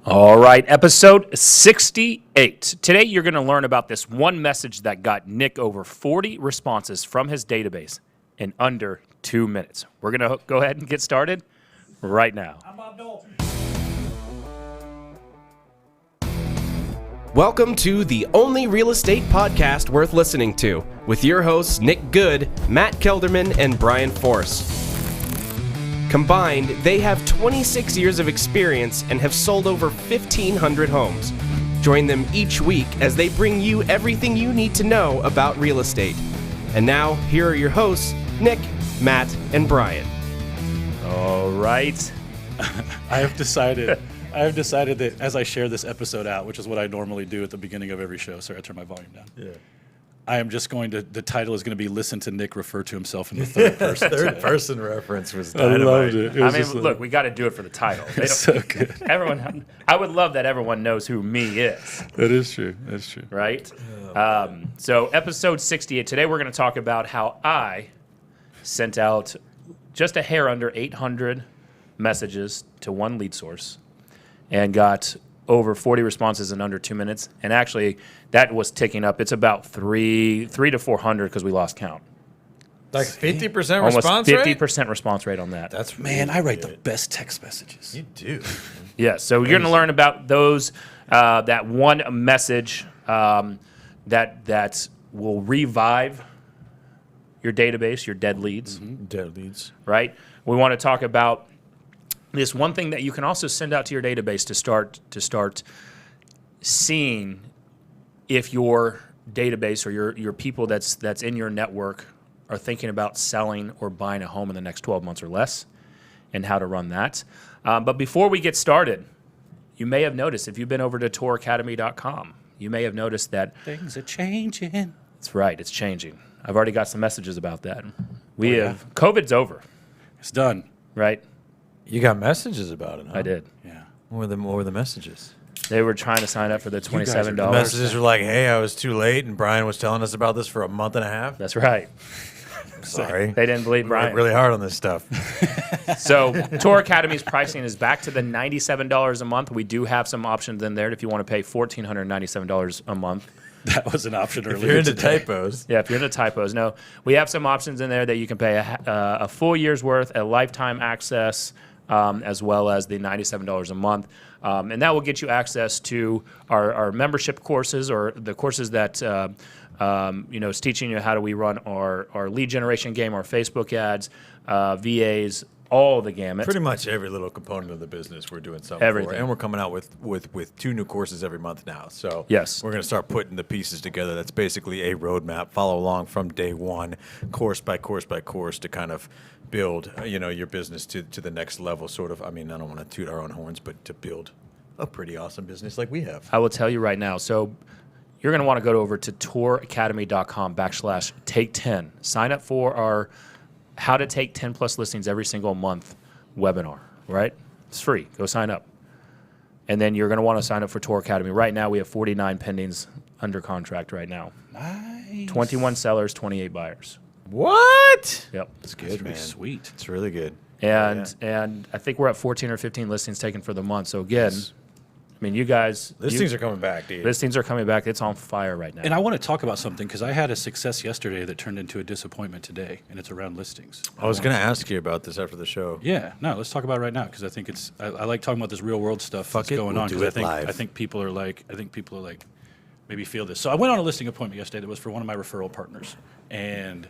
All right, episode 68. Today you're going to learn about this one message that got Nick over 40 responses from his database in under 2 minutes. We're going to go ahead and get started right now. I'm Bob Dole. Welcome to the only real estate podcast worth listening to, with your hosts Nick Good, Matt Kelderman, and Brian Force. Combined, they have 26 years of experience and have sold over 1,500 homes. Join them each week as they bring you everything you need to know about real estate. And now, here are your hosts, Nick, Matt, and Brian. All right. I have decided that as I share this episode out, which is what I normally do at the beginning of every show, sorry, I turn my volume down. Yeah. I am just going to, the title is going to be Listen to Nick refer to himself in the third person. Third person reference was dynamite. I loved it. I mean, look, we got to do it for the title. It's so good. I would love that everyone knows who me is. That is true. That's true. Right? So episode 68. Today we're going to talk about how I sent out just a hair under 800 messages to one lead source and got over 40 responses in under 2 minutes. And actually, that was ticking up. It's about 300 to 400 because we lost count. Like 50% Almost response rate? 50% response rate on that. That's Man, I write the best text messages. You do. Yeah, so you're going to learn about those, that one message that will revive your database, your dead leads. Dead leads. Right? We want to talk about this one thing that you can also send out to your database to start seeing if your database or your people that's in your network are thinking about selling or buying a home in the next 12 months or less, and how to run that. But before we get started, you may have noticed, if you've been over to touracademy.com, you may have noticed that Things are changing. that's right, it's changing. I've already got some messages about that. COVID's over, It's done. right? You got messages about it, huh? I did. Yeah. What were the messages? They were trying to sign up for the guys are $27. The messages were like, hey, I was too late, and Brian was telling us about this for a month and a half. That's right. Sorry. They didn't believe We Brian. worked really hard on this stuff. So Tour Academy's pricing is back to the $97 a month. We do have some options in there if you want to pay $1,497 a month. That was an option earlier. If you're into today. typos. Yeah, if you're into typos. No, we have some options in there that you can pay a full year's worth, a lifetime access, as well as the $97 a month. And that will get you access to our membership courses, or the courses that is teaching you how do we run our lead generation game, our Facebook ads, VAs, all the gamut. Pretty much every little component of the business we're doing something Everything. for. And we're coming out with 2 new courses every month now. So Yes. we're going to start putting the pieces together. That's basically a roadmap. Follow along from day one, course by course by course, to kind of build your business to the next level, sort of. I mean, I don't want to toot our own horns, but to build a pretty awesome business like we have. I will tell you right now. So you're going to want to go over to touracademy.com/take10. Sign up for our How to Take 10 Plus Listings Every Single Month webinar, right? It's free. Go sign up. And then you're going to want to sign up for Tour Academy. Right now, we have 49 pendings under contract right now. Nice. 21 sellers, 28 buyers. What? Yep. That's good, That's man. pretty sweet. It's really good. And I think we're at 14 or 15 listings taken for the month. So again, I mean, you guys. Listings are coming back, dude. Listings are coming back. It's on fire right now. And I want to talk about something because I had a success yesterday that turned into a disappointment today, and it's around listings. I was going to ask you about this after the show. Yeah, no, let's talk about it right now because I think it's. I like talking about this real world stuff that's it, going we'll on do because it live. I think people are like maybe feel this. So I went on a listing appointment yesterday that was for one of my referral partners, and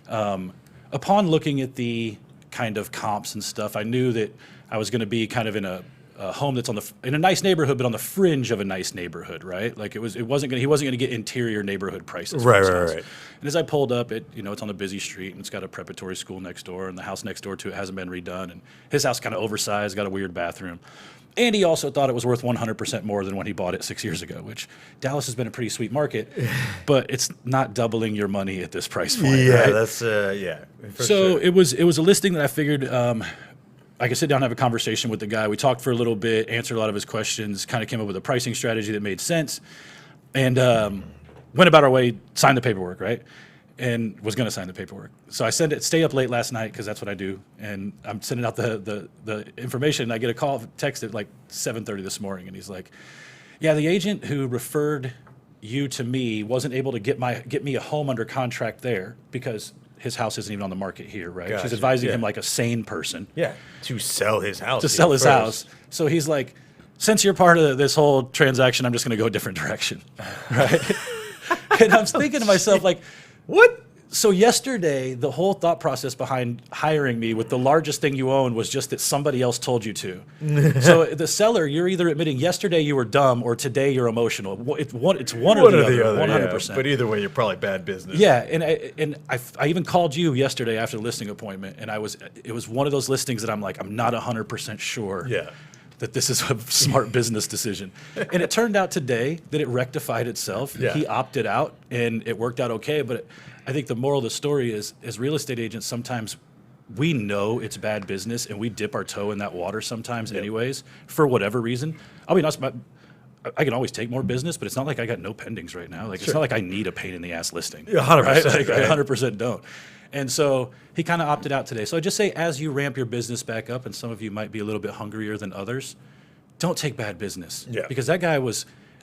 upon looking at the kind of comps and stuff, I knew that I was going to be kind of in a home that's in a nice neighborhood, but on the fringe of a nice neighborhood, right? Like he wasn't going to get interior neighborhood prices. for his house. Right. And as I pulled up, it's on a busy street, and it's got a preparatory school next door, and the house next door to it hasn't been redone, and his house kind of oversized, got a weird bathroom. And he also thought it was worth 100% more than when he bought it 6 years ago, which Dallas has been a pretty sweet market, but it's not doubling your money at this price point. Yeah, right? that's for So sure. it was a listing that I figured I could sit down and have a conversation with the guy. We talked for a little bit, answered a lot of his questions, kind of came up with a pricing strategy that made sense, and went about our way, signed the paperwork, right? and was going to sign the paperwork. So I stay up late last night because that's what I do. And I'm sending out the information. And I get a text at like 7:30 this morning. And he's like, yeah, the agent who referred you to me wasn't able to get me a home under contract there because his house isn't even on the market here, right? Gotcha, She's advising yeah. him like a sane person. Yeah, to sell his house. To sell his first. house. So he's like, since you're part of this whole transaction, I'm just going to go a different direction, right? And I'm thinking to myself, like, what? So yesterday, the whole thought process behind hiring me with the largest thing you own was just that somebody else told you to. So the seller, you're either admitting yesterday you were dumb or today you're emotional. It's one or the other, 100%. Yeah. But either way, you're probably bad business. Yeah, and I even called you yesterday after the listing appointment, and it was one of those listings that I'm like, I'm not 100% sure. Yeah. That this is a smart business decision. And it turned out today that it rectified itself. Yeah. He opted out, and it worked out okay. But I think the moral of the story is, as real estate agents, sometimes we know it's bad business, and we dip our toe in that water sometimes anyways, for whatever reason. I'll be honest, I can always take more business, but it's not like I got no pendings right now. Like, it's not like I need a pain-in-the-ass listing. Yeah, 100%. Right? Like, right? I 100% don't. And so he kind of opted out today. So I just say, as you ramp your business back up, and some of you might be a little bit hungrier than others, don't take bad business. Yeah. Because that guy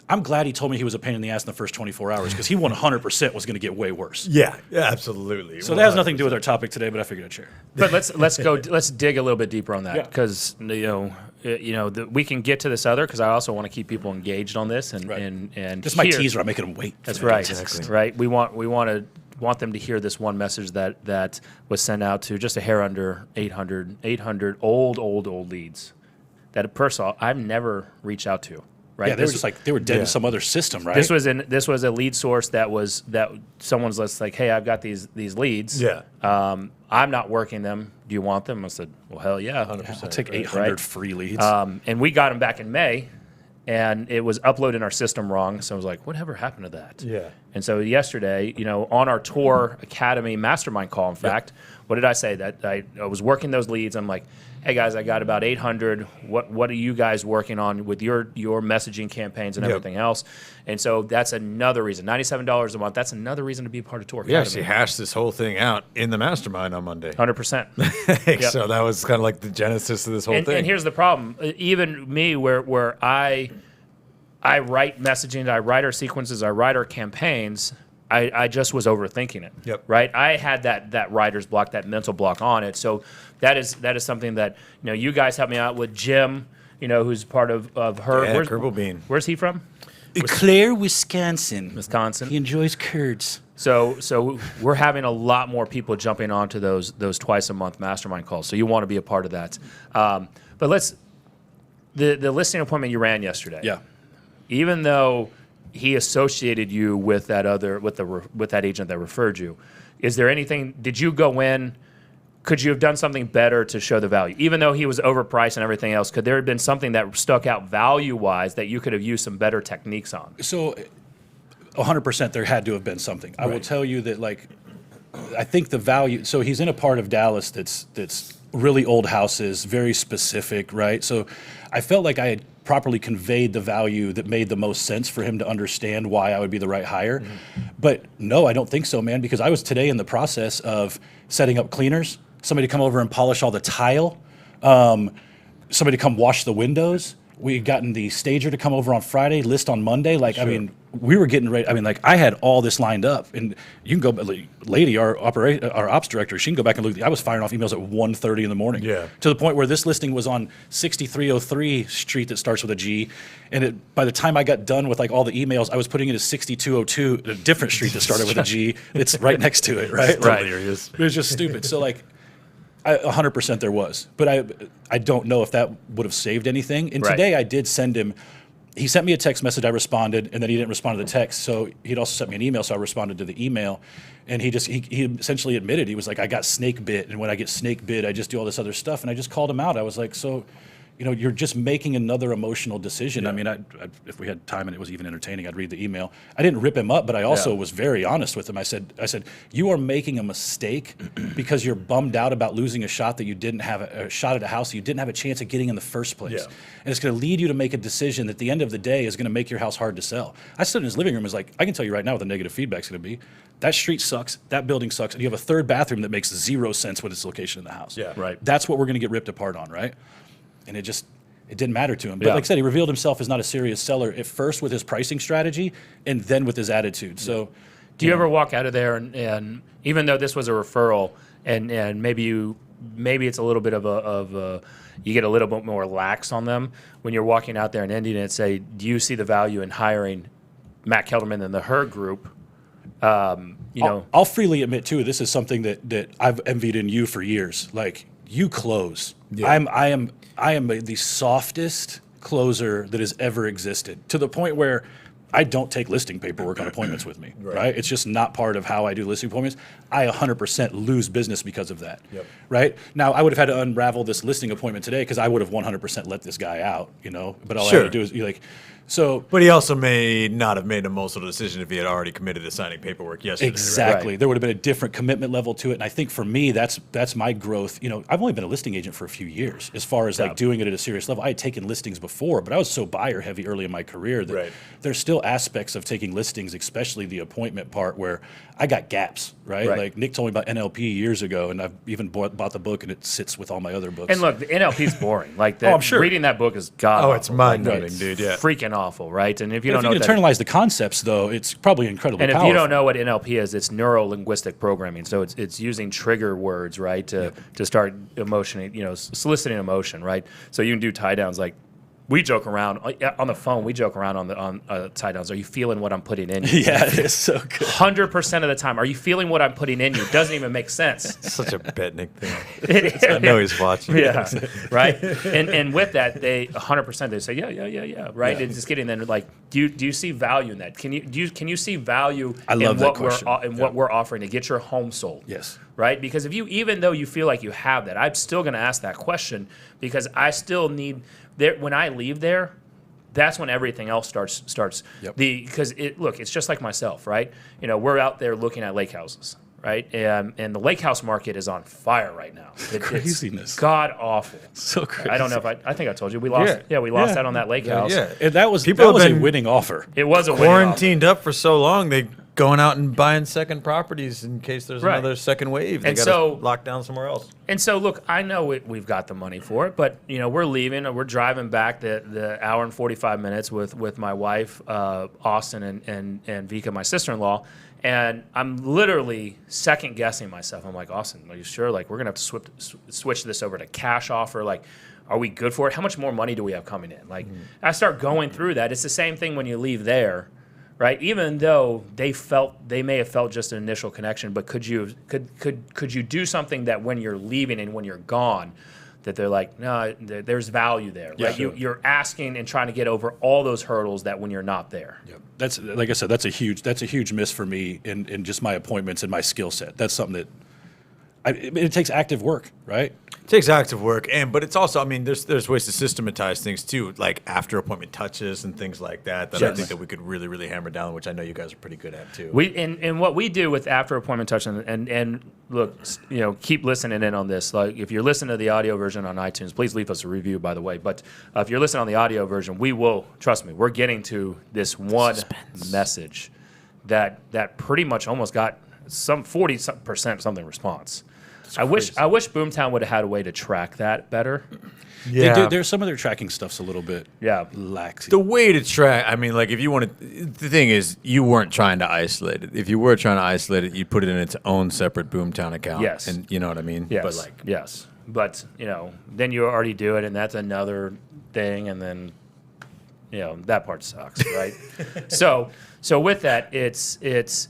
I'm glad he told me he was a pain in the ass in the first 24 hours, because he 100% was going to get way worse. Yeah, absolutely. So that has nothing to do with our topic today, but I figured I'd share. But let's dig a little bit deeper on that, Yeah. because we can get to this other, because I also want to keep people engaged on this and Right. and Just my hear- teaser, I'm making them wait. That's for the right. text. Right. We want them to hear this one message that was sent out to just a hair under 800 old leads that a person I've never reached out to. Right. Yeah, they were just like, they were dead in some other system, right? This was a lead source that someone's just like, hey, I've got these leads. Yeah. I'm not working them. Do you want them? I said, well, hell yeah. 100%. I'll take 800 Right. free leads. And we got them back in May, and it was uploaded in our system wrong. So I was like, whatever happened to that? Yeah. And so yesterday, on our Tour Academy mastermind call, in fact, what did I say? That I was working those leads. I'm like, hey guys, I got about 800. What are you guys working on with your messaging campaigns and Yep. everything else? And so that's another reason. $97 a month. That's another reason to be a part of Tour We Academy. actually hashed this whole thing out in the mastermind on Monday. 100%. So that was kind of like the genesis of this whole And thing. here's the problem. Even me, where I write messaging, I write our sequences, I write our campaigns, I just was overthinking it. Yep. Right? I had that writer's block, that mental block on it. So that is something that you guys helped me out with. Jim, who's part of her. Yeah, Kerbal Bean. Where's he from? Clare, Wisconsin. Wisconsin. He enjoys curds. So we're having a lot more people jumping onto those twice a month mastermind calls. So you want to be a part of that. But the listing appointment you ran yesterday. Yeah. Even though he associated you with that agent that referred you, is there anything? Did you go in? Could you have done something better to show the value? Even though he was overpriced and everything else, could there have been something that stuck out value-wise that you could have used some better techniques on? So 100% there had to have been something. I will tell you that, like, I think the value, so he's in a part of Dallas that's really old houses, very specific, right? So I felt like I had properly conveyed the value that made the most sense for him to understand why I would be the right hire. Mm-hmm. But no, I don't think so, man, because I was today in the process of setting up cleaners, somebody to come over and polish all the tile, somebody to come wash the windows. We had gotten the stager to come over on Friday, list on Monday. Like, I mean, we were getting ready. I mean, like, I had all this lined up. And you can go, lady, our ops director, she can go back and look. I was firing off emails at 1:30 in the morning. Yeah. To the point where this listing was on 6303 street that starts with a G. And by the time I got done with, like, all the emails, I was putting it as 6202, a different street that started with a G. It's right next to it, right? Right. Hilarious. It was just stupid. So, like, 100% there was. But I don't know if that would have saved anything. And Right. today I did send him, he sent me a text message, I responded, and then he didn't respond to the text. So he'd also sent me an email, so I responded to the email. And he essentially admitted, he was like, I got snake bit. And when I get snake bit, I just do all this other stuff. And I just called him out. I was like, so you're just making another emotional decision. I mean, if we had time and it was even entertaining, I'd read the email. I didn't rip him up, but I also was very honest with him. I said, you are making a mistake because you're bummed out about losing a shot that you didn't have a shot at a house you didn't have a chance of getting in the first place. Yeah. And it's going to lead you to make a decision that at the end of the day is going to make your house hard to sell. I stood in his living room and was like, I can tell you right now what the negative feedback's going to be. That street sucks. That building sucks. And you have a third bathroom that makes zero sense with its location in the house. Yeah. Right. That's what we're going to get ripped apart on, right? And it didn't matter to him. But like I said, he revealed himself as not a serious seller at first with his pricing strategy and then with his attitude. So, do you ever walk out of there and even though this was a referral and maybe it's a little bit of a you get a little bit more lax on them when you're walking out there and ending it and say, do you see the value in hiring Matt Kelderman and the Herd Group? I'll freely admit too, this is something that I've envied in you for years. Like, you close. Yeah. I am the softest closer that has ever existed, to the point where I don't take listing paperwork on appointments with me, right? It's just not part of how I do listing appointments. I 100% lose business because of that, right? Now, I would have had to unravel this listing appointment today because I would have 100% let this guy out, but all I had to do is But he also may not have made a emotional decision if he had already committed to signing paperwork yesterday. Exactly. Right. There would have been a different commitment level to it. And I think for me, that's my growth. I've only been a listing agent for a few years as far as like doing it at a serious level. I had taken listings before, but I was so buyer heavy early in my career that there's still aspects of taking listings, especially the appointment part, where I got gaps, right? Like Nick told me about NLP years ago, and I've even bought the book, and it sits with all my other books. And look, the NLP is boring. Like that, I'm sure. Reading that book is god. It's mind-numbing, dude. Yeah, freaking awful, right? And if you don't know, know, if you can internalize the concepts, though, it's probably incredibly powerful. And if you don't know what NLP is, it's neuro-linguistic programming. So it's using trigger words, right, to start soliciting emotion, right? So you can do tie downs like. We joke around on the phone. We joke around on tie downs. Are you feeling what I'm putting in you? Yeah, it is so good. 100% of the time. Are you feeling what I'm putting in you? Doesn't even make sense. It's such a Betnick thing. I know he's watching. Yeah, right. And with that, they 100% they say yeah, right. It's just getting then like, do you see value in that? Can you see value in what we're offering to get your home sold? Yes. Right? Because even though you feel like you have that, I'm still going to ask that question because I still need. When I leave there, that's when everything else starts. Yep. Because it's just like myself, right? We're out there looking at lake houses, right? And the lake house market is on fire right now. Craziness. It's god awful. So crazy. I don't know if I think I told you we lost. Yeah, we lost out on that lake house. Yeah, and that was a winning offer. It was a winning offer. Quarantined up for so long, they going out and buying second properties in case there's another second wave. They got to lock down somewhere else. And so, look, I know we've got the money for it, but we're leaving. We're driving back the hour and 45 minutes with my wife, Austin, and Vika, my sister-in-law. And I'm literally second guessing myself. I'm like, Austin, are you sure? Like, we're gonna have to switch this over to cash offer. Like, are we good for it? How much more money do we have coming in? Like, I start going through that. It's the same thing when you leave there. Right, even though they may have felt just an initial connection, but could you do something that when you're leaving and when you're gone, that they're like, no, there's value there, right? Yeah, sure. You're asking and trying to get over all those hurdles that when you're not there. Yep. That's, like I said, that's a huge miss for me in just my appointments and my skill set. That's something that it takes active work, right? It takes active work, but it's also, there's ways to systematize things too, like after appointment touches and things like that. I think that we could really, really hammer down, which I know you guys are pretty good at too. And what we do with after appointment touch, and look, keep listening in on this. Like if you're listening to the audio version on iTunes, please leave us a review, by the way. But if you're listening on the audio version, we will, trust me, we're getting to this one message that pretty much almost got some 40% something response. I wish Boomtown would have had a way to track that better. Yeah, there's some of their tracking stuff's a little bit lax. The way to track, if you want to, the thing is, you weren't trying to isolate it. If you were trying to isolate it, you'd put it in its own separate Boomtown account. Yes, and you know what I mean. Yes, but then you already do it, and that's another thing, and then that part sucks, right? So with that, it's.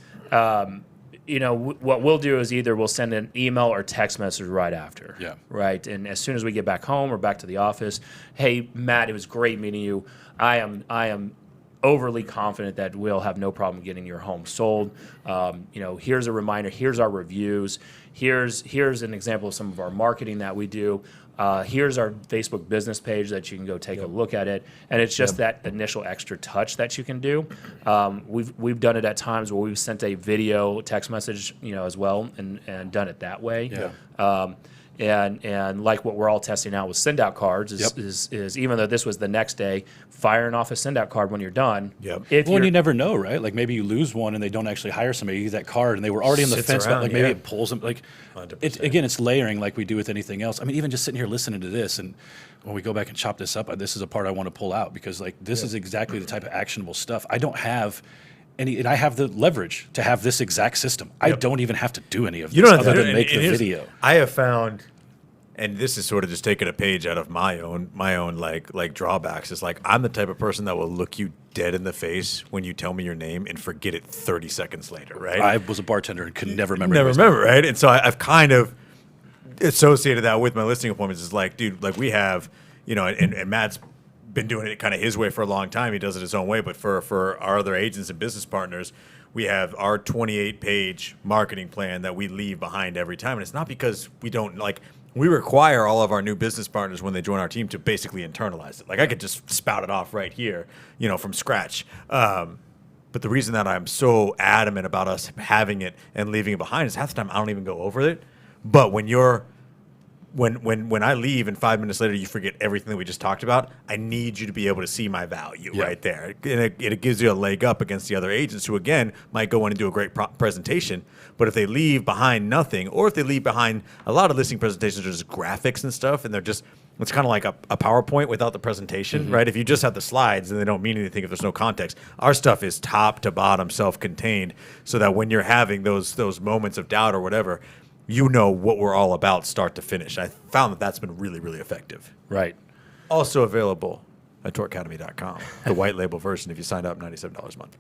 What we'll do is either we'll send an email or text message right after. Yeah. Right. And as soon as we get back home or back to the office, hey, Matt, it was great meeting you. I am overly confident that we'll have no problem getting your home sold. Here's a reminder. Here's our reviews. Here's an example of some of our marketing that we do. Here's our Facebook business page that you can go take a look at it, and it's just that initial extra touch that you can do. We've done it at times where we've sent a video text message, as well, and done it that way. Yeah. And like what we're all testing out with send out cards is even though this was the next day, firing off a send out card when you're done. Yep. You never know, right? Like maybe you lose one and they don't actually hire somebody. You use that card and they were already in the Sits fence, around, but like maybe yeah. it pulls them. Like 100%. again, it's layering like we do with anything else. I mean, even just sitting here listening to this, and when we go back and chop this up, this is a part I want to pull out because like this is exactly the type of actionable stuff. I don't have and I have the leverage to have this exact system. I don't even have to do any of this other than make the video. I have found, and this is sort of just taking a page out of my own like drawbacks. It's like I'm the type of person that will look you dead in the face when you tell me your name and forget it 30 seconds later, right? I was a bartender and could never remember. Never remember, right? And so I've kind of associated that with my listing appointments. It's like, dude, like we have, and Matt's been doing it kind of his way for a long time. He does it his own way. But for our other agents and business partners, we have our 28-page marketing plan that we leave behind every time. And it's not because we don't like. We require all of our new business partners when they join our team to basically internalize it. Like I could just spout it off right here, from scratch. But the reason that I'm so adamant about us having it and leaving it behind is half the time I don't even go over it. But when I leave and 5 minutes later you forget everything that we just talked about, I need you to be able to see my value right there. And it gives you a leg up against the other agents who, again, might go in and do a great presentation. But if they leave behind nothing, or if they leave behind a lot of listing presentations are just graphics and stuff, and it's kind of like a PowerPoint without the presentation, right? If you just have the slides and they don't mean anything if there's no context. Our stuff is top to bottom self-contained so that when you're having those moments of doubt or whatever, you know what we're all about start to finish. I found that that's been really, really effective. Right. Also available at touracademy.com, the white label version if you sign up, $97 a month.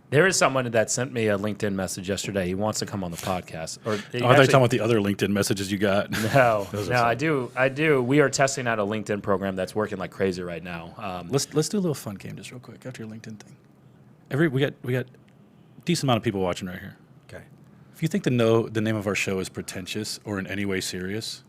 There is someone that sent me a LinkedIn message yesterday. He wants to come on the podcast. I thought you were talking about the other LinkedIn messages you got. No, I do. We are testing out a LinkedIn program that's working like crazy right now. Let's do a little fun game just real quick after your LinkedIn thing. We got a decent amount of people watching right here. Okay. If you think the name of our show is pretentious or in any way serious,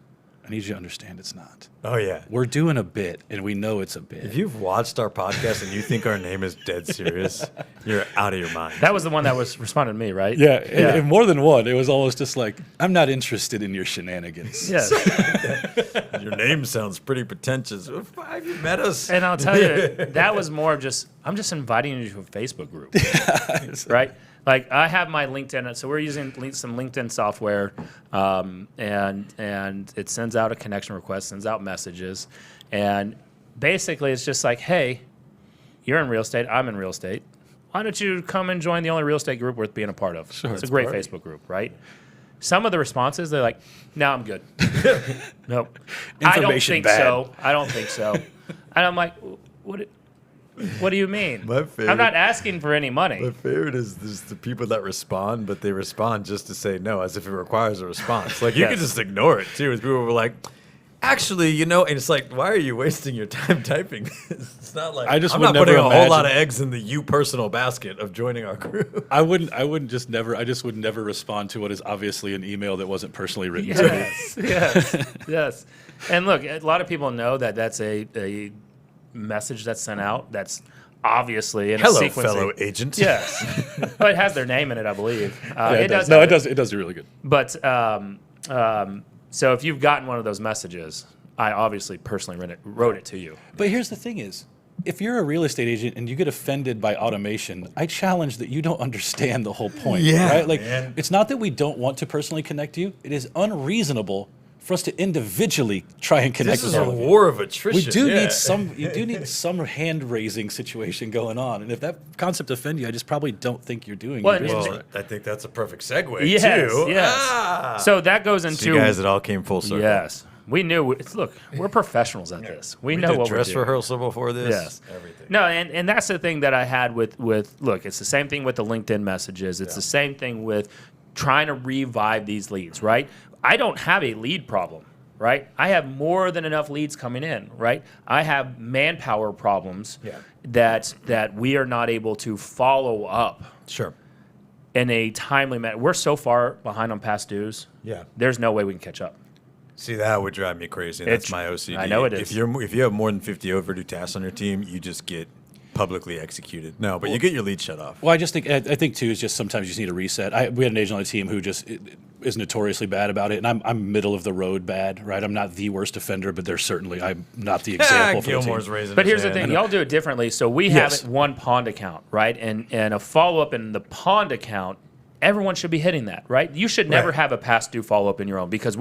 I need you to understand it's not. Oh, yeah. We're doing a bit, and we know it's a bit. If you've watched our podcast and you think our name is dead serious, you're out of your mind. That was the one that was responding to me, right? Yeah, and more than one. It was almost just like, I'm not interested in your shenanigans. Yes. Your name sounds pretty pretentious. Have you met us? And I'll tell you, that was more of just, I'm just inviting you to a Facebook group, right? Like I have my LinkedIn, so we're using some LinkedIn software, and it sends out a connection request, sends out messages, and basically it's just like, hey, you're in real estate, I'm in real estate. Why don't you come and join the only real estate group worth being a part of? Sure, it's a great Facebook group, right? Some of the responses, they're like, no, I'm good. Nope. Information bad. I don't think so. And I'm like, what do you mean? My favorite- I'm not asking for any money. My favorite is the people that respond, but they respond just to say no, as if it requires a response. Like, you can just ignore it, too. As people were like, actually, and it's like, why are you wasting your time typing this? It's not like, I'm not putting a whole lot of eggs in the you personal basket of joining our group. I just would never respond to what is obviously an email that wasn't personally written to me. Yes. And look, a lot of people know that that's a message that's sent out that's obviously in a sequencing. Fellow agent. Yes. But it has their name in it, I believe. It does. No, it does. It does do really good. But so if you've gotten one of those messages, I obviously personally wrote it to you. But here's the thing is, if you're a real estate agent and you get offended by automation, I challenge that you don't understand the whole point. Yeah, right? Like, man. It's not that we don't want to personally connect you. It is unreasonable for us to individually try and connect This with is a all of you. war of attrition. We do need some. You do need some hand-raising situation going on, and if that concept offends you, I just probably don't think you're doing Well, your business Well, right. I think that's a perfect segue, Yes, too. yes. Ah. So that goes into... See, guys, it all came full circle. Yes. We knew... Look, we're professionals at this. We know did what we're dress doing. rehearsal before this. Yes. Everything. No, and that's the thing that I had with look, it's the same thing with the LinkedIn messages. It's the same thing with trying to revive these leads, right? I don't have a lead problem, right? I have more than enough leads coming in, right? I have manpower problems that we are not able to follow up Sure. in a timely manner. We're so far behind on past dues. Yeah. There's no way we can catch up. See, that would drive me crazy. That's my OCD. I know it is. If you have more than 50 overdue tasks on your team, you just get publicly executed. No, but you get your lead shut off. Well, I think too is just sometimes you just need a reset. We had an agent on the team who just is notoriously bad about it, and I'm middle of the road bad, right? I'm not the worst offender, but I'm not the example for Gilmore's the team. raising. But his here's the hand. thing: y'all do it differently. So we Yes. have one pond account, right? And a follow up in the pond account. Everyone should be hitting that, right? You should never Right. have a past due follow up in your own because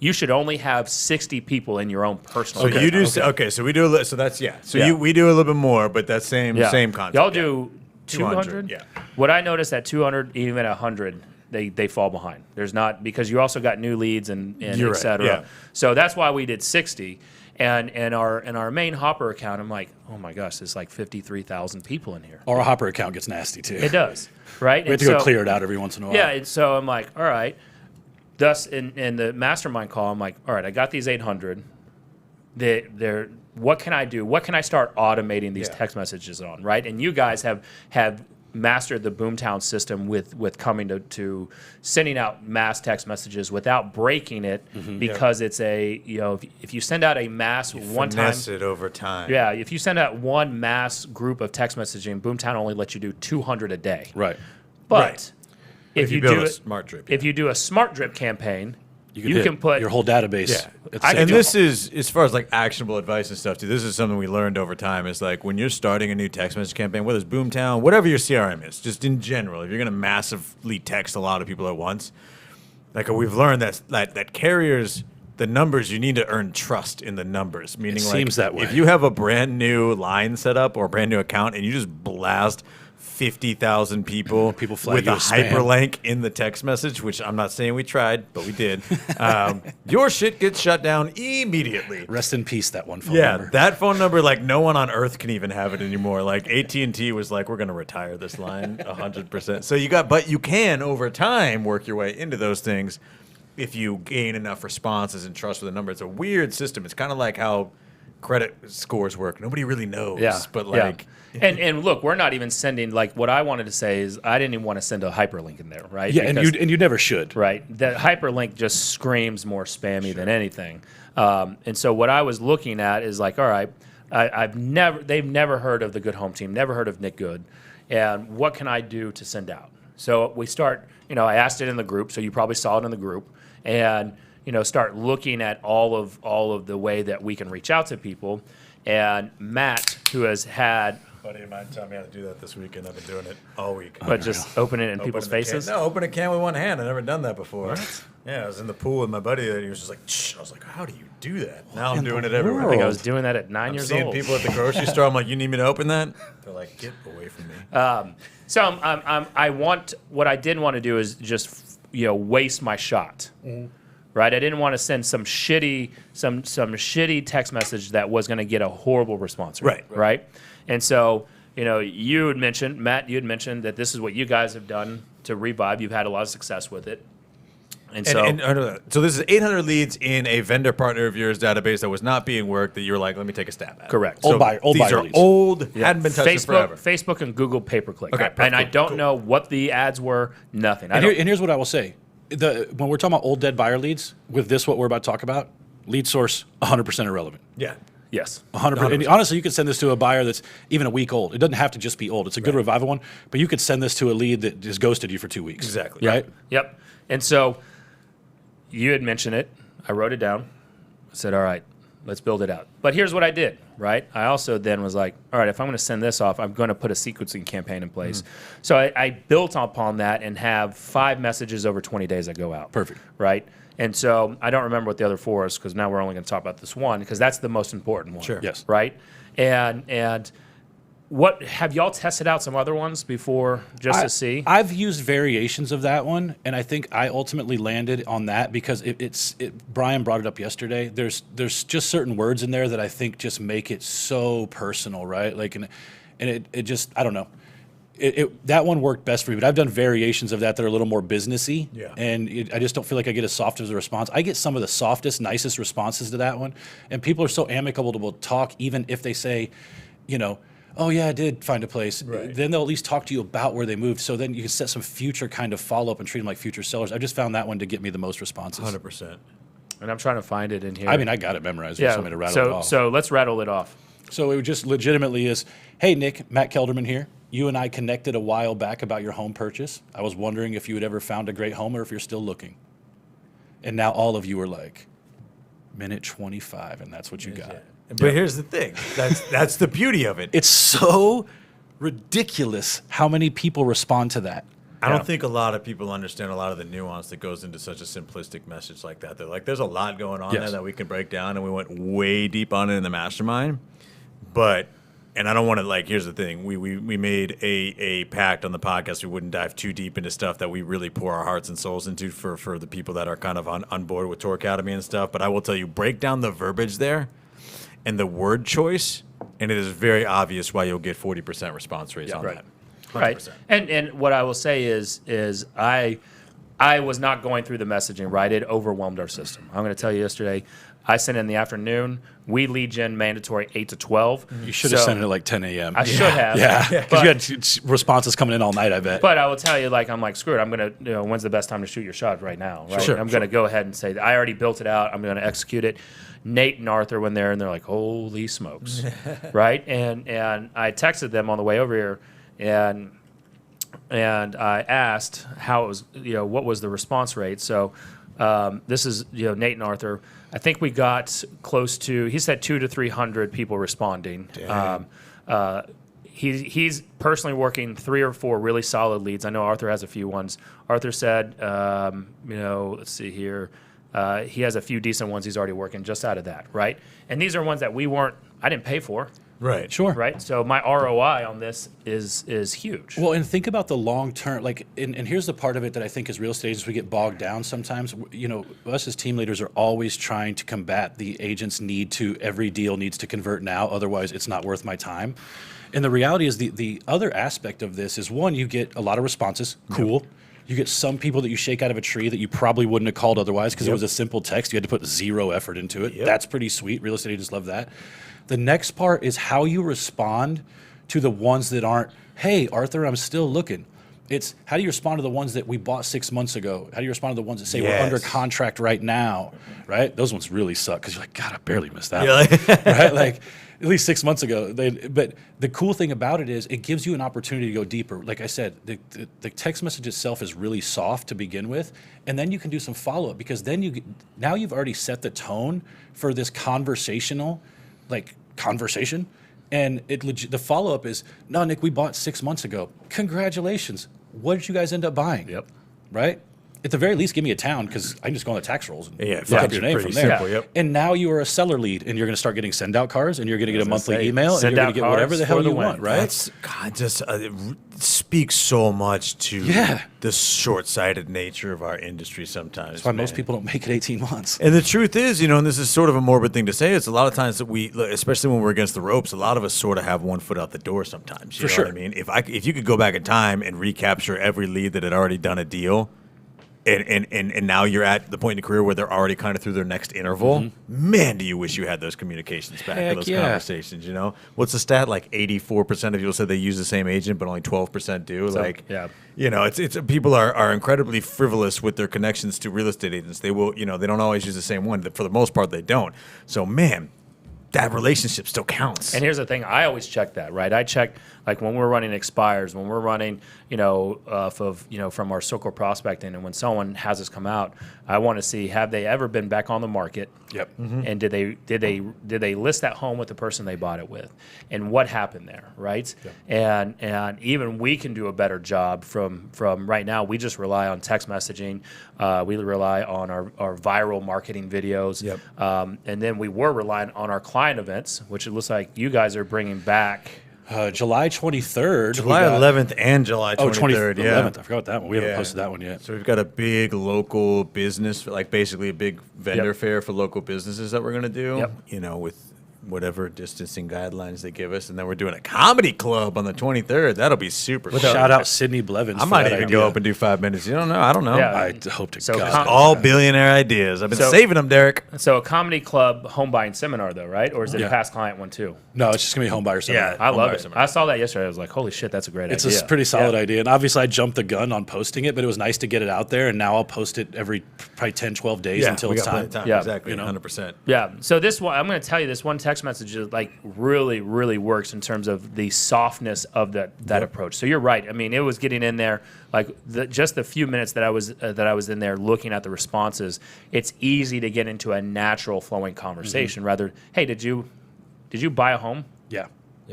you should only have 60 people in your own personal. So account. you do so we do a so that's So Yeah. we do a little bit more, but that same concept. Y'all yeah. do 200. yeah. What I noticed at 200, even at 100, they fall behind. There's not because you also got new leads and You're et right, cetera. yeah. So that's why we did 60. And our main Hopper account, I'm like, oh my gosh, there's like 53,000 people in here. Our Hopper account gets nasty too. It does, right? We have to go clear it out every once in a while. Yeah, and so I'm like, all right. Thus, in the mastermind call, I'm like, all right, I got these 800. They're what can I do? What can I start automating these Yeah. text messages on, right? And you guys have mastered the Boomtown system with coming to sending out mass text messages without breaking it because it's if you send out a mass one time. Finesse it over time. Yeah, if you send out one mass group of text messaging, Boomtown only lets you do 200 a day. Right. But Right. if you build do a it, smart drip, if you do a smart drip campaign, you hit can put your whole database. Yeah. at the I same can And time. this is, as far as like actionable advice and stuff too, this is something we learned over time is like when you're starting a new text message campaign, whether it's Boomtown, whatever your CRM is, just in general, if you're going to massively text a lot of people at once, like we've learned that carriers, the numbers, you need to earn trust in the numbers. Meaning It like seems that way. if you have a brand new line set up or a brand new account and you just blast 50,000 people flag with you a as spam. hyperlink in the text message, which I'm not saying we tried, but we did. Your shit gets shut down immediately. Rest in peace, that one phone Yeah, number. that phone number, like no one on earth can even have it anymore. Like AT&T was like, we're going to retire this line 100%. So but you can over time work your way into those things if you gain enough responses and trust with the number. It's a weird system. It's kind of like how credit scores work. Nobody really knows. yeah, But yeah. like, And look, we're not even sending like what I wanted to say is I didn't even want to send a hyperlink in there, right? Yeah, Because- and you never should. right. The hyperlink just screams more spammy than anything. And so what I was looking at is like, all right, they've never heard of the Good Home Team, never heard of Nick Good, and what can I do to send out? So we start, I asked it in the group, so you probably saw it in the group, and start looking at all of the way that we can reach out to people. And Matt, who has had buddy of mine taught me how to do that this weekend. I've been doing it all week. but just open it in people's Open the can- faces. No, open a can with one hand. I've never done that before. Yeah, I was in the pool with my buddy and he was just like, shh. I was like, how do you do that? Now I'm in doing the it everywhere. I think I world? was doing that at 9 I'm years seeing old. people at the grocery store. I'm like, you need me to open that? They're like, get away from me. So what I didn't want to do is just waste my shot, right? I didn't want to send some shitty text message that was going to get a horrible response rate, right? And so Matt, you had mentioned that this is what you guys have done to Revive. You've had a lot of success with it, and so So this is 800 leads in a vendor partner of yours database that was not being worked that you were like, let me take a stab at. correct. Old buyer These are leads. old, hadn't been touched in forever. Facebook and Google pay-per-click. Okay, And I perfect, don't cool. know what the ads were. Nothing. And here's what I will say. When we're talking about old dead buyer leads, with this, what we're about to talk about, lead source, 100% irrelevant. Yeah. Yes. 100%. And honestly, you could send this to a buyer that's even a week old. It doesn't have to just be old. It's a good revival one, but you could send this to a lead that just ghosted you for 2 weeks. Exactly. Right? Yep. And so you had mentioned it. I wrote it down. I said, all right, let's build it out. But here's what I did, right? I also then was like, all right, if I'm going to send this off, I'm going to put a sequencing campaign in place. So I built upon that and have 5 messages over 20 days that go out. Perfect. Right? And so I don't remember what the other 4 is because now we're only going to talk about this one because that's the most important one. Sure. Yes. Right? And what have y'all tested out some other ones before just to see? I've used variations of that one, and I think I ultimately landed on that because Brian brought it up yesterday. There's just certain words in there that I think just make it so personal, right? Like, and it just, I don't know. That one worked best for me, but I've done variations of that are a little more businessy, Yeah. and I just don't feel like I get as soft as a response. I get some of the softest, nicest responses to that one, and people are so amicable to talk, even if they say, oh yeah, I did find a place. Right. Then they'll at least talk to you about where they moved, so then you can set some future kind of follow-up and treat them like future sellers. I just found that one to get me the most responses. 100%. And I'm trying to find it in here. I mean, I got it memorized. You just want me to rattle it off. So let's rattle it off. So it just legitimately is, hey, Nick, Matt Kelderman here. You and I connected a while back about your home purchase. I was wondering if you had ever found a great home or if you're still looking. And now all of you are like, minute 25, and that's what you got. But here's the thing. That's the beauty of it. It's so ridiculous how many people respond to that. I don't think a lot of people understand a lot of the nuance that goes into such a simplistic message like that. They're like, there's a lot going on there that we can break down, and we went way deep on it in the mastermind. But, and I don't want to, like, here's the thing. We made a pact on the podcast. We wouldn't dive too deep into stuff that we really pour our hearts and souls into for the people that are kind of on board with Tour Academy and stuff. But I will tell you, break down the verbiage there and the word choice, and it is very obvious why you'll get 40% response rates on that. 100%. Right. And what I will say is I was not going through the messaging right. It overwhelmed our system. I'm going to tell you yesterday, I sent in the afternoon. We lead gen mandatory 8 to 12. You should have sent it at like 10 a.m. I should have. Yeah, because you had responses coming in all night, I bet. But I will tell you, like, I'm like, screw it. I'm going to, when's the best time to shoot your shot right now? Right? Sure, I'm going to go ahead and say, I already built it out. I'm going to execute it. Nate and Arthur went there, and they're like, holy smokes. Right? And I texted them on the way over here, and I asked how it was, what was the response rate. So this is, Nate and Arthur. I think we got close to, he said 200 to 300 people responding. He's personally working 3 or 4 really solid leads. I know Arthur has a few ones. Arthur said, let's see here. He has a few decent ones he's already working just out of that, right? And these are ones that I didn't pay for. Right. Sure. Right. So my ROI on this is huge. Well, and think about the long term. Like, and here's the part of it that I think as real estate agents we get bogged down sometimes. Us as team leaders are always trying to combat the agent's need to, every deal needs to convert now, otherwise it's not worth my time. And the reality is the other aspect of this is, one, you get a lot of responses. Cool. Yep. You get some people that you shake out of a tree that you probably wouldn't have called otherwise because it was a simple text. You had to put 0 effort into it. Yep. That's pretty sweet. Real estate agents love that. The next part is how you respond to the ones that aren't, hey, Arthur, I'm still looking. It's how do you respond to the ones that we bought 6 months ago? How do you respond to the ones that say we're under contract right now, right? Those ones really suck because you're like, God, I barely missed that one, right? Like, at least 6 months ago. But the cool thing about it is it gives you an opportunity to go deeper. Like I said, the text message itself is really soft to begin with, and then you can do some follow-up because then now you've already set the tone for this conversational, conversation, and the follow-up is, no, Nick, we bought 6 months ago. Congratulations. What did you guys end up buying? Yep. Right? At the very least, give me a town because I can just go on the tax rolls and look up your name from there. Simple, yep. And now you are a seller lead, and you're going to start getting send-out cards, and you're going to get a monthly email, and you're going to get whatever the hell you want, right? That's, God, just it speaks so much to the short-sighted nature of our industry sometimes. That's why most people don't make it 18 months. And the truth is, and this is sort of a morbid thing to say, it's a lot of times that we, especially when we're against the ropes, a lot of us sort of have one foot out the door sometimes. You know what I mean? If you could go back in time and recapture every lead that had already done a deal, and now you're at the point in the career where they're already kind of through their next interval, man, do you wish you had those communications back, or those conversations, What's the stat? Like 84% of people said they use the same agent, but only 12% do. It's people are incredibly frivolous with their connections to real estate agents. They will, they don't always use the same one. For the most part, they don't. So, man, that relationship still counts. And here's the thing. I always check that, right? I check, like, when we're running expires, when we're running, from our circle prospecting, and when someone has us come out, I want to see, have they ever been back on the market? Yep. Mm-hmm. And did they list that home with the person they bought it with? And what happened there, right? Yep. And even we can do a better job from right now. We just rely on text messaging. We rely on our viral marketing videos. Yep. And then we were relying on our client events, which it looks like you guys are bringing back. July 23rd. July 11th and July 23rd. 11th. I forgot that one. We haven't posted that one yet. So we've got a big local business, basically a big vendor fair for local businesses that we're going to do. Yep. With whatever distancing guidelines they give us, and then we're doing a comedy club on the 23rd. That'll be super. Shout out Sydney Blevins. I might even go up and do 5 minutes. You don't know. I don't know. Yeah. I hope to So God. All billionaire ideas. I've been saving them, Derek. So a comedy club home buying seminar, though, right? Or is it a past client one too? No, it's just gonna be home buyer seminar. I love buyer it. seminar. I saw that yesterday. I was like, holy shit, that's a great It's idea. a pretty solid idea. And obviously, I jumped the gun on posting it, but it was nice to get it out there. And now I'll post it every probably 10, 12 days until we it's got plenty time. of Yeah. Exactly. You know? 100%. Yeah. So this one, I'm going to tell you, this one text message is like really, really works in terms of the softness of that approach. So you're right. I mean, it was getting in there, like just the few minutes that I was in there looking at the responses. It's easy to get into a natural flowing conversation. Rather, hey, did you buy a home? Yeah.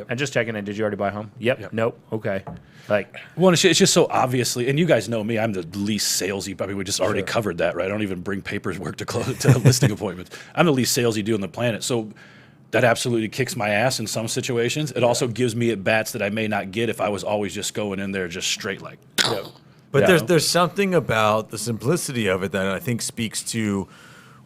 And just checking in. Did you already buy a home? Yep. Nope. Okay. Like, Well, it's just so obviously, and you guys know me, I'm the least salesy. I mean, we just already covered that, right? I don't even bring paperwork to close to listing appointments. I'm the least salesy dude on the planet. So that absolutely kicks my ass in some situations. It also gives me at bats that I may not get if I was always just going in there just straight like. But Yeah. there's something about the simplicity of it that I think speaks to.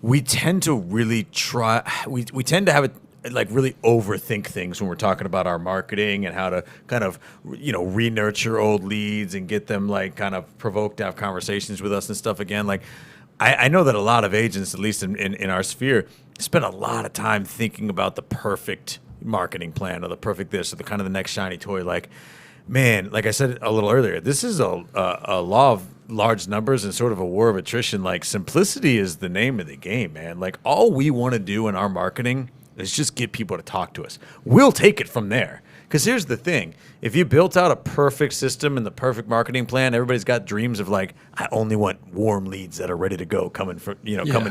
We tend to really try. We tend to have it like really overthink things when we're talking about our marketing and how to kind of re-nurture old leads and get them like kind of provoked to have conversations with us and stuff again. Like I know that a lot of agents, at least in our sphere, spend a lot of time thinking about the perfect marketing plan or the perfect this or the kind of the next shiny toy. Like, man, like I said a little earlier, this is a law of large numbers and sort of a war of attrition. Like simplicity is the name of the game, man. Like all we want to do in our marketing is just get people to talk to us. We'll take it from there. Because here's the thing. If you built out a perfect system and the perfect marketing plan, everybody's got dreams of like, I only want warm leads that are ready to go coming to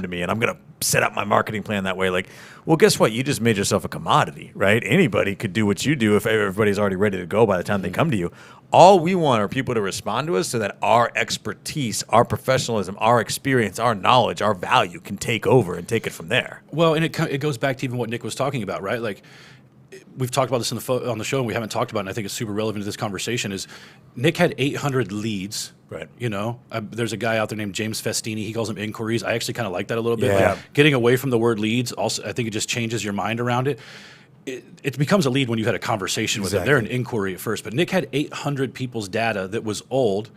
me, and I'm going to set up my marketing plan that way. Like, well, guess what? You just made yourself a commodity, right? Anybody could do what you do if everybody's already ready to go by the time they come to you. All we want are people to respond to us so that our expertise, our professionalism, our experience, our knowledge, our value can take over and take it from there. Well, and it goes back to even what Nick was talking about, right? Like, we've talked about this on the show, and we haven't talked about it, and I think it's super relevant to this conversation, is Nick had 800 leads. Right. There's a guy out there named James Festini. He calls them inquiries. I actually kind of like that a little bit. Yeah. Like, getting away from the word leads, also, I think it just changes your mind around it. It becomes a lead when you had a conversation with them. They're an inquiry at first. But Nick had 800 people's data that was old,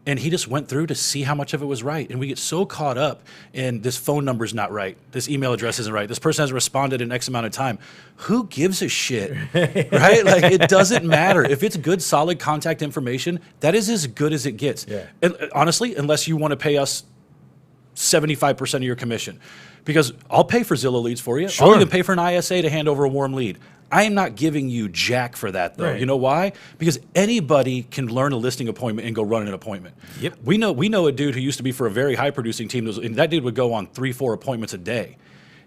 and he just went through to see how much of it was right. And we get so caught up in this phone number's not right, this email address isn't right, this person hasn't responded in X amount of time. Who gives a shit, right? Like, it doesn't matter. If it's good, solid contact information, that is as good as it gets. Yeah. And honestly, unless you want to pay us 75% of your commission. Because I'll pay for Zillow leads for you. Sure. I'll even pay for an ISA to hand over a warm lead. I am not giving you jack for that, though. Right. You know why? Because anybody can learn a listing appointment and go run an appointment. Yep. We know a dude who used to be for a very high producing team, and that dude would go on 3-4 appointments a day.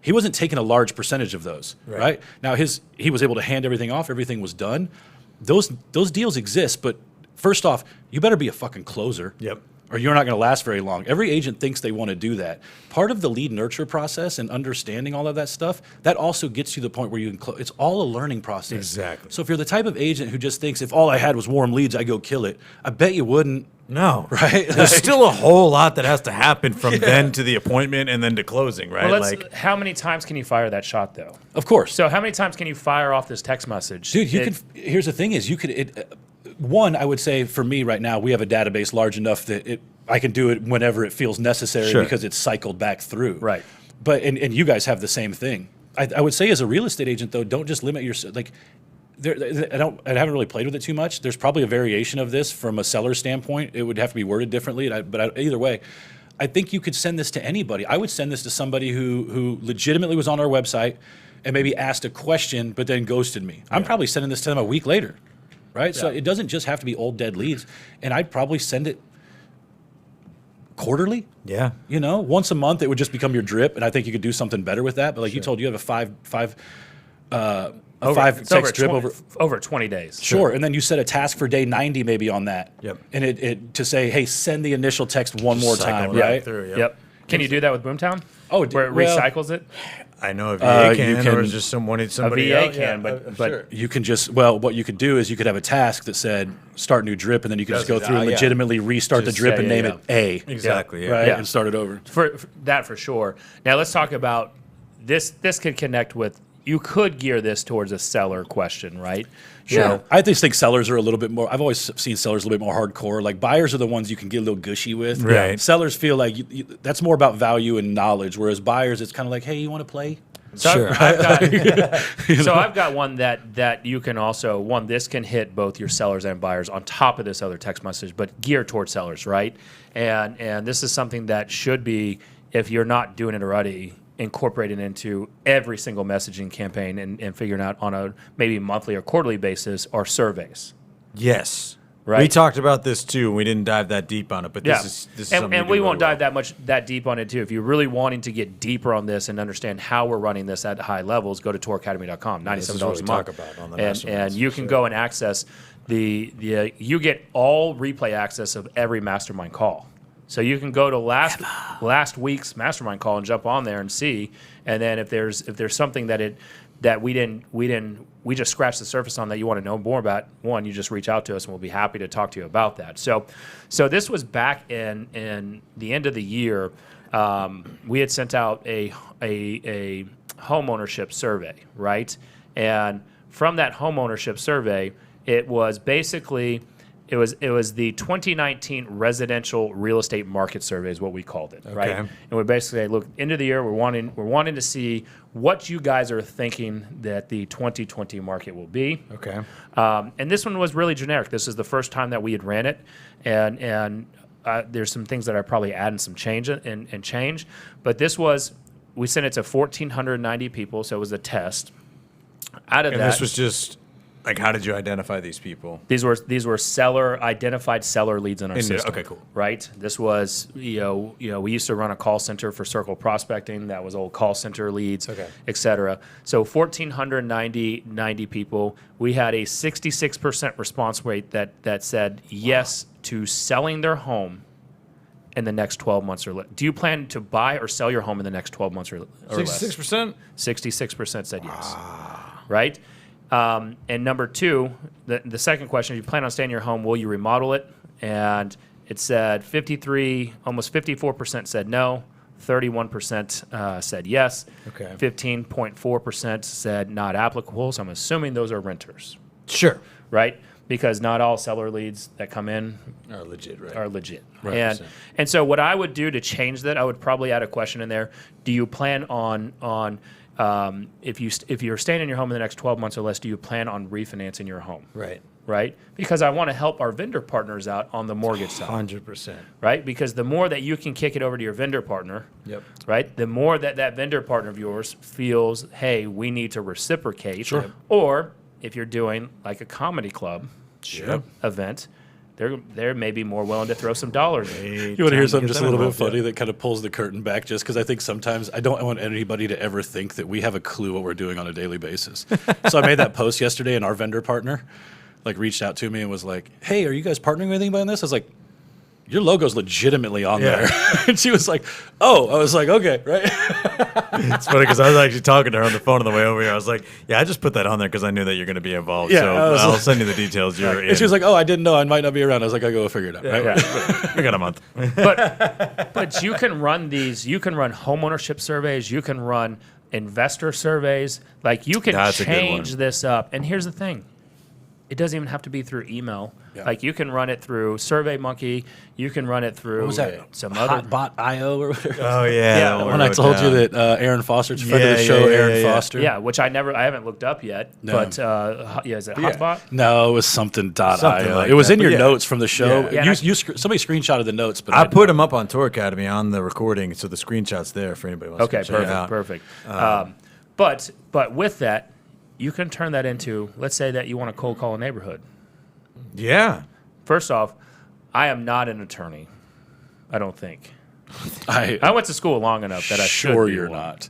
He wasn't taking a large percentage of those, right? Now he was able to hand everything off. Everything was done. Those deals exist, but first off, you better be a fucking closer. Yep. Or you're not going to last very long. Every agent thinks they want to do that. Part of the lead nurture process and understanding all of that stuff, that also gets you to the point where you can close. It's all a learning process. Exactly. So if you're the type of agent who just thinks if all I had was warm leads, I'd go kill it, I bet you wouldn't. No. Right? There's still a whole lot that has to happen from then to the appointment and then to closing, right? well, how many times can you fire that shot, though? Of course. So how many times can you fire off this text message? Dude, here's the thing is, one, I would say for me right now, we have a database large enough that I can do it whenever it feels necessary because it's cycled back through. Right. But and you guys have the same thing. I would say as a real estate agent though, don't just limit yourself. Like, I haven't really played with it too much. There's probably a variation of this from a seller standpoint. It would have to be worded differently. Either way, I think you could send this to anybody. I would send this to somebody who legitimately was on our website and maybe asked a question, but then ghosted me. I'm probably sending this to them a week later. Right? So it doesn't just have to be old dead leads. And I'd probably send it quarterly. Yeah. Once a month it would just become your drip, and I think you could do something better with that. But like you told, you have a five text drip over 20 days. Sure. And then you set a task for day 90 maybe on that. Yep. And it to say, hey, send the initial text one more time, Cycle it right? through, Yep. Can you do that with Boomtown? Oh, where it well, recycles it? I know a VA you can, can- or just somebody A somebody VA else. can, Yeah, but sure. You can just, what you could do is you could have a task that said start new drip, and then you could just go Does it. through and Yeah. legitimately restart the Just- drip yeah, and yeah, name yeah. it A. Exactly. Yeah. Right? Yeah. And start it over. for that for sure. Now let's talk about this. This could connect with you could gear this towards a seller question, right? You Sure. know, I just think sellers are a little bit more. I've always seen sellers a little bit more hardcore. Like buyers are the ones you can get a little gushy with. Right. Sellers feel like that's more about value and knowledge, whereas buyers, it's kind of like, hey, you want to play? So I've got one that you can also this can hit both your sellers and buyers on top of this other text message, but geared towards sellers, right? And this is something that should be, if you're not doing it already, incorporated into every single messaging campaign and figuring out on a maybe monthly or quarterly basis are surveys. Yes. Right. We talked about this too, and we didn't dive that deep on it, but Yeah, this is and, something and you we do won't really dive that deep on it too. If you're really wanting to get deeper on this and understand how we're running this at high levels, go to touracademy.com. $97 this is what we a month, talk about on the and masterminds, you for can sure. go and access the you get all replay access of every mastermind call. So you can go to last week's mastermind call and jump on there and see, and then if there's something that we just scratched the surface on that you want to know more about, you just reach out to us and we'll be happy to talk to you about that. So this was back in the end of the year. We had sent out a home ownership survey, right? And from that home ownership survey, it was basically it was the 2019 residential real estate market survey is what we called it, right? Okay. And we basically look into the year. We're wanting to see what you guys are thinking that the 2020 market will be. Okay. And this one was really generic. This is the first time that we had ran it, and there's some things that I probably add and some change. But we sent it to 1,490 people, so it was a test. Out of And that, this was just like, how did you identify these people? these were identified seller leads in our system. Okay, cool. Right. This was we used to run a call center for circle prospecting. That was old call center leads, Okay. et cetera. So 1,490 people. We had a 66% response rate that said yes to selling their home in the next 12 months or less. Do you plan to buy or sell your home in the next 12 months or less? 66%? 66% said yes. Right? And number two, the second question, if you plan on staying in your home, will you remodel it? And it said almost 54% said no, 31% said yes, Okay. 15.4% said not applicable. So I'm assuming those are renters, Sure. right? Because not all seller leads that come in Are legit, right? are legit. 100%. And so what I would do to change that, I would probably add a question in there. Do you plan on if you're staying in your home in the next 12 months or less, do you plan on refinancing your home? Right. Right? Because I want to help our vendor partners out on the mortgage side. 100%. Right? Because the more that you can kick it over to your vendor partner, Yep. right, the more that vendor partner of yours feels, hey, we need to reciprocate. Sure. Or if you're doing like a comedy club Sure. event, they're maybe more willing to throw some dollars in. You want to hear something just a little bit funny that kind of pulls the curtain back, just because I think sometimes I don't want anybody to ever think that we have a clue what we're doing on a daily basis. So I made that post yesterday, and our vendor partner reached out to me and was like, hey, are you guys partnering with anybody on this? I was like, your logo's legitimately on there. And she was like, oh. I was like, okay, right? It's funny because I was actually talking to her on the phone on the way over here. I was like, yeah, I just put that on there because I knew that you're going to be involved. Yeah, so I was I'll like- send you the details. You're in. And she was like, oh, I didn't know. I might not be around. I was like, I'll go figure it out. Right? Yeah. we got a month. But you can run these. You can run homeownership surveys. You can run investor surveys. Like you can That's a good change one. this up. And here's the thing: it doesn't even have to be through email. Yeah. Like you can run it through SurveyMonkey. You can run it through What was that? some other. Hotbot.io or whatever. Oh, yeah. Yeah, that one When I wrote told you down. that Aaron Foster, friend of Yeah, the show, yeah, Aaron yeah. Foster. Yeah, which I haven't looked up yet. No. But is it Hotbot? No, it was something Something like it was that, in but your yeah. notes from the show. Yeah. Yeah, Somebody screenshotted the notes, but I put them up on Tour Academy on the recording, so the screenshot's there for anybody who wants Okay, to check it out. perfect. But with that, you can turn that into. Let's say that you want to cold call a neighborhood. Yeah. First off, I am not an attorney. I don't think. I I went to school long enough that I should sure be you're one. not.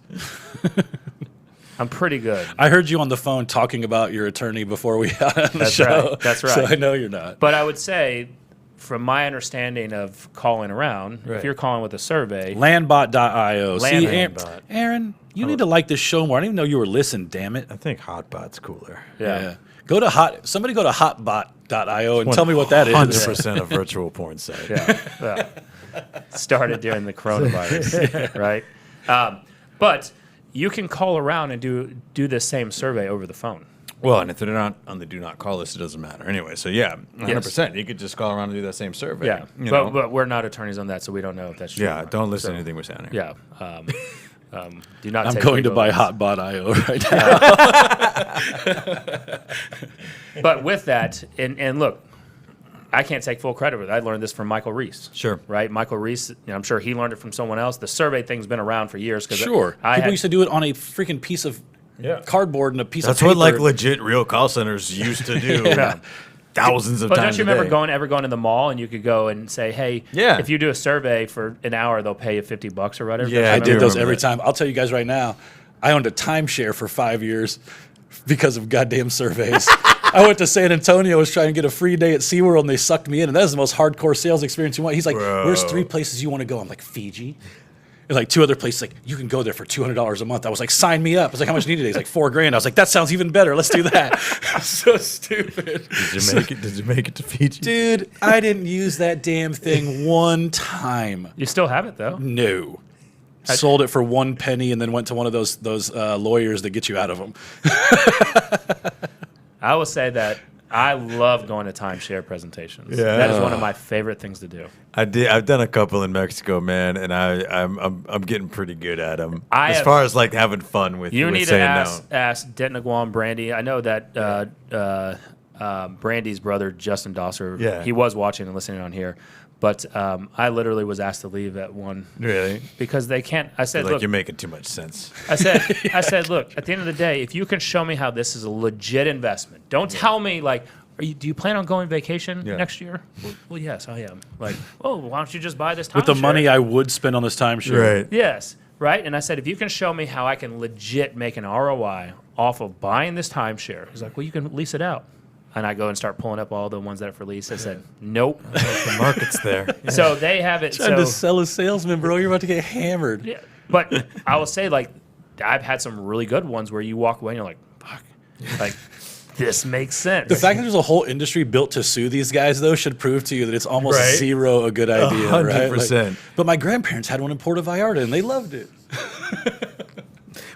I'm pretty good. I heard you on the phone talking about your attorney before we got on the That's show. right. That's So right. I know you're not. But I would say, from my understanding of calling around, Right. if you're calling with a survey, Landbot.io. See, Landbot. Aaron, you need to like this show more. I didn't even know you were listening. Damn it. I think Hotbot's cooler. yeah. Go to hotbot.io and tell me what that is. 100% a virtual porn site. Yeah. Started during the coronavirus, right? But you can call around and do this same survey over the phone. Well, and if they're not on the do not call list, it doesn't matter anyway. So yeah, 100%. You could just call around and do that same survey. Yeah, you know? but we're not attorneys on that, so we don't know if that's true. Yeah, don't listen to anything we're saying here. Yeah. Do not. I'm take going to legal buy advice. Hotbot.io right now. But with that, and look, I can't take full credit for it. I learned this from Michael Reese. Sure. Right? Michael Reese, I'm sure he learned it from someone else. The survey thing's been around for years. Sure. People used to do it on a freaking piece of cardboard and a piece That's of paper. what like legit real call centers used to do. Yeah. Thousands of But times. don't you remember a day. going to the mall and you could go and say, hey, Yeah. if you do a survey for an hour, they'll pay you $50 or whatever. Yeah, I do did those remember every that. time. I'll tell you guys right now, I owned a timeshare for 5 years because of goddamn surveys. I went to San Antonio, was trying to get a free day at SeaWorld, and they sucked me in. And that was the most hardcore sales experience you want. He's like, where's 3 places you want to go? I'm like, Fiji. And like 2 other places, like, you can go there for $200 a month. I was like, sign me up. I was like, how much do you need today? He's like, $4,000. I was like, that sounds even better. Let's do that. So stupid. Did you make it to Fiji? Dude, I didn't use that damn thing one time. You still have it, though. No. Sold it for 1 penny and then went to one of those lawyers that get you out of them. I will say that I love going to timeshare presentations. Yeah. That is one of my favorite things to do. I've done a couple in Mexico, man, and I'm getting pretty good at them. I As have- far as like having fun with You with need to saying ask Detnaguan and Brandy. I know that Brandy's brother, Justin Dosser, Yeah. he was watching and listening on here. But I literally was asked to leave at one. Really? Because they can't. I said, Like look, you're making too much sense. I said, look, at the end of the day, if you can show me how this is a legit investment, don't tell me like, do you plan on going vacation next year? Well, yes, I am. Like, oh, why don't you just buy this timeshare? With the money I would spend on this timeshare. Right. Yes, right. And I said, if you can show me how I can legit make an ROI off of buying this timeshare, he's like, well, you can lease it out. And I go and start pulling up all the ones that are for lease. I said, nope. The market's there. So they have it. Trying to sell a salesman, bro. You're about to get hammered. Yeah, but I will say, like, I've had some really good ones where you walk away and you're like, fuck, like, this makes sense. The fact that there's a whole industry built to sue these guys, though, should prove to you that it's almost Right. zero a good idea. 100%. Right? Like, but my grandparents had one in Puerto Vallarta, and they loved it.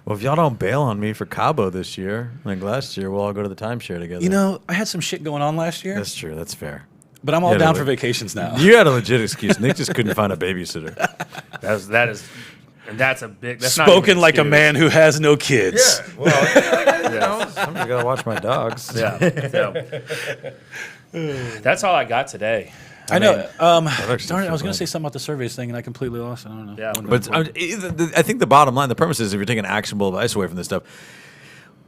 Well, if y'all don't bail on me for Cabo this year, like last year, we'll all go to the timeshare together. You know, I had some shit going on last year, That's true. That's fair. but I'm all Yeah, down like- for vacations now. You had a legit excuse. Nick just couldn't find a babysitter. that is, and that's a big. That's not even Spoken an like a excuse. man who has no kids. Well, you know, somebody's got to watch my dogs. Yeah. So, that's all I got today. I know. actually Darn it, I was feel going to bad. say something about the surveys thing, and I completely lost it. I don't know. Yeah. But I think the bottom line, the premise is if you're taking actionable advice away from this stuff,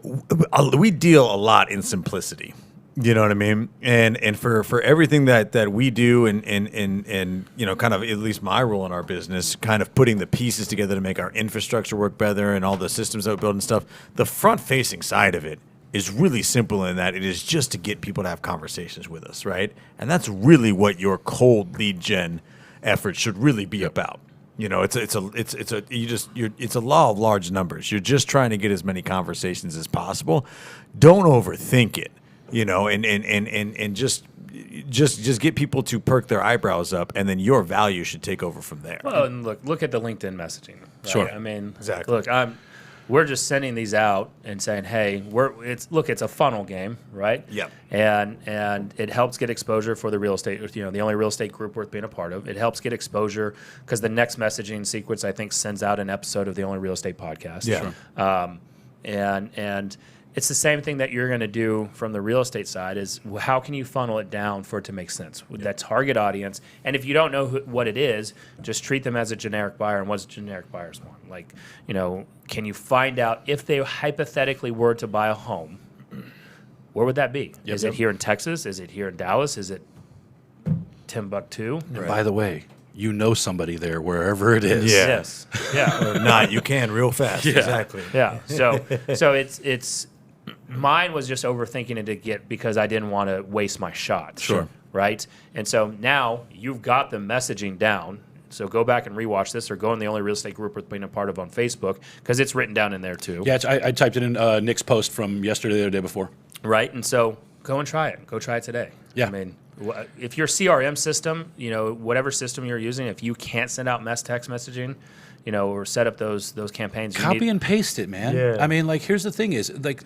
we deal a lot in simplicity. You know what I mean? And for everything that we do and you know, kind of at least my role in our business, kind of putting the pieces together to make our infrastructure work better and all the systems that we build and stuff, the front-facing side of it is really simple in that it is just to get people to have conversations with us, right? And that's really what your cold lead gen effort should really be about. You know, it's a law of large numbers. You're just trying to get as many conversations as possible. Don't overthink it, you know, and just get people to perk their eyebrows up, and then your value should take over from there. Well, and look at the LinkedIn messaging. Right? Sure. I mean, Exactly. Look, we're just sending these out and saying, hey, it's a funnel game, right? Yep. And it helps get exposure for the real estate, you know, the only real estate group worth being a part of. It helps get exposure because the next messaging sequence, I think, sends out an episode of the Only Real Estate podcast. Yeah. Sure. And it's the same thing that you're going to do from the real estate side is how can you funnel it down for it to make sense with that target audience? And if you don't know what it is, just treat them as a generic buyer. And what's generic buyers want? Like, you know, can you find out if they hypothetically were to buy a home, where would that be? Is it here in Texas? Is it here in Dallas? Is it Timbuktu? And by the way, you know somebody there wherever it is. Yeah. Yes. Yeah. Or not, you can real fast. Exactly. Yeah. So it's mine was just overthinking it to get because I didn't want to waste my shot. Sure. Right. And so now you've got the messaging down. So go back and rewatch this, or go in the Only Real Estate group we're being a part of on Facebook because it's written down in there too. Yeah, I typed it in Nick's post from yesterday or the day before. Right. And so go and try it. Go try it today. Yeah. I mean, if your CRM system, you know, whatever system you're using, if you can't send out text messaging, or set up those campaigns. You Copy need- and paste it, man. Yeah. I mean, like, here's the thing is, like,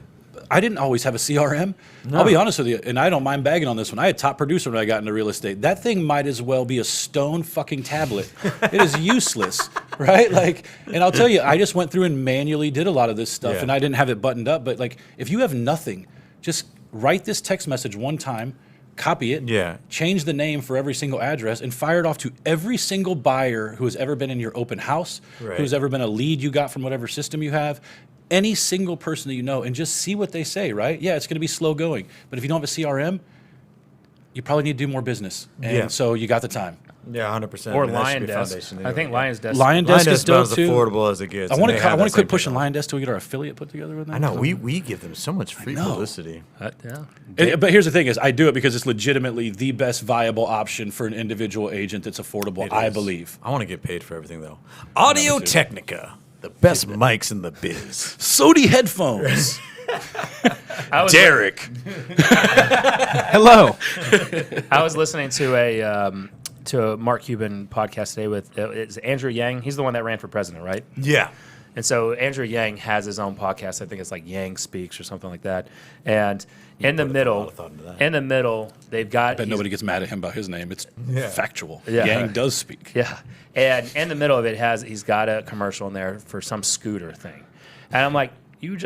I didn't always have a CRM. I'll be honest with you, and I don't mind bagging on this one. I had top producer when I got into real estate. That thing might as well be a stone fucking tablet. It is useless, right? Like, and I'll tell you, I just went through and manually did a lot of this stuff, Yeah. and I didn't have it buttoned up. But like, if you have nothing, just write this text message one time, copy it, Yeah. change the name for every single address, and fire it off to every single buyer who has ever been in your open house, Right. who's ever been a lead you got from whatever system you have, any single person that you know, and just see what they say, right? Yeah, it's going to be slow going, but if you don't have a CRM, you probably need to do more business, and Yeah. so you got the time. Yeah, 100%. or I mean, that should Lion be Desk. foundation I anyway, think yeah. Lion's Desk. Lion Lion Desk is Desk about dope as too. affordable as it gets. I and want they to have that quit same pushing technology. Lion Desk till we get our affiliate put together with them. I know we give them so much free know. publicity. Yeah. But here's the thing: is I do it because it's legitimately the best viable option for an individual agent that's affordable. It I is. believe. I want to get paid for everything though. Audio me too. Technica, the best mics in the biz. Sony headphones. I was, Derek. Hello. I was listening to a Mark Cuban podcast today with it's Andrew Yang. He's the one that ran for president, right? Yeah. And so Andrew Yang has his own podcast. I think it's like Yang Speaks or something like that. And in the put a lot middle, of thought into that. they've got. Bet he's- nobody gets mad at him about his name. It's factual. Yeah. Yang does speak. Yeah, and in the middle of it he's got a commercial in there for some scooter thing, and I'm like, you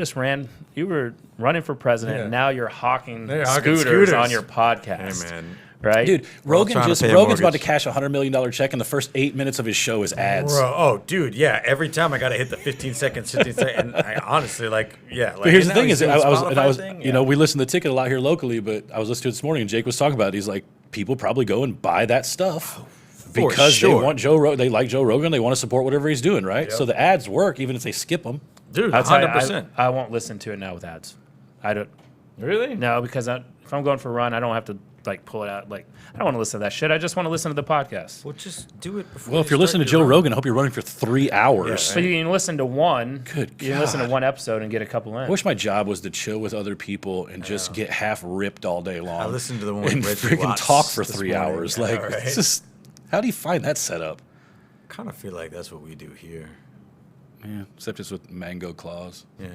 were running for president, Yeah. and now you're hawking They're hawking scooters scooters. on your podcast. Hey man. Right, Dude, We're all trying to pay a Rogan's about to mortgage. cash a $100 million check, and the first 8 minutes of his show is ads. Bro, oh, dude, yeah. Every time I got to hit the 15 seconds, 15 seconds. And I honestly, like, yeah. Like, But here's the and now thing: he's is I doing was, Spotify thing, you know, we listen to the Ticket a lot here locally, but I was listening to it this morning, and Jake was talking about it. He's like, people probably go and buy that stuff for because sure. they want Joe Rogan. They like Joe Rogan. They want to support whatever he's doing, right? So the ads work, even if they skip them. dude, I'll tell you, 100%. I won't listen to it now with ads. I don't. Really? No, because if I'm going for a run, I don't have to like pull it out. Like I don't want to listen to that shit. I just want to listen to the podcast. Well, just do it before. Well, if you're listening to Joe Rogan, I hope you're running for 3 hours. So you can listen to one. Good You can listen to God. one episode and get a couple in. I wish my job was to chill with other people and just get half ripped all day long. I listened to the one with and Reggie freaking Watts talk for this 3 morning. hours. Yeah, Like, right. it's just, how do you find that setup? kind of feel like that's what we do here. Yeah, except it's with mango claws. Yeah.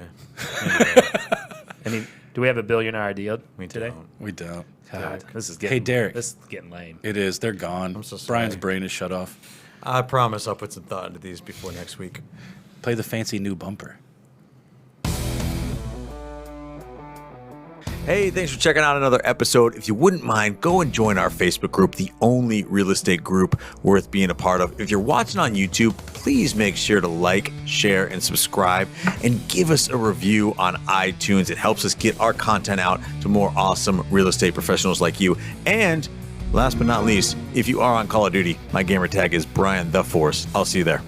Do we have a billionaire idea We today? don't. We don't. God, this is getting. Hey, Derek. This is getting lame. It is. They're gone. I'm so sorry. Brian's brain is shut off. I promise I'll put some thought into these before next week. Play the fancy new bumper. Hey, thanks for checking out another episode. If you wouldn't mind, go and join our Facebook group, the only real estate group worth being a part of. If you're watching on YouTube, please make sure to like, share, and subscribe, and give us a review on iTunes. It helps us get our content out to more awesome real estate professionals like you. And last but not least, if you are on Call of Duty, my gamer tag is Brian the Force. I'll see you there.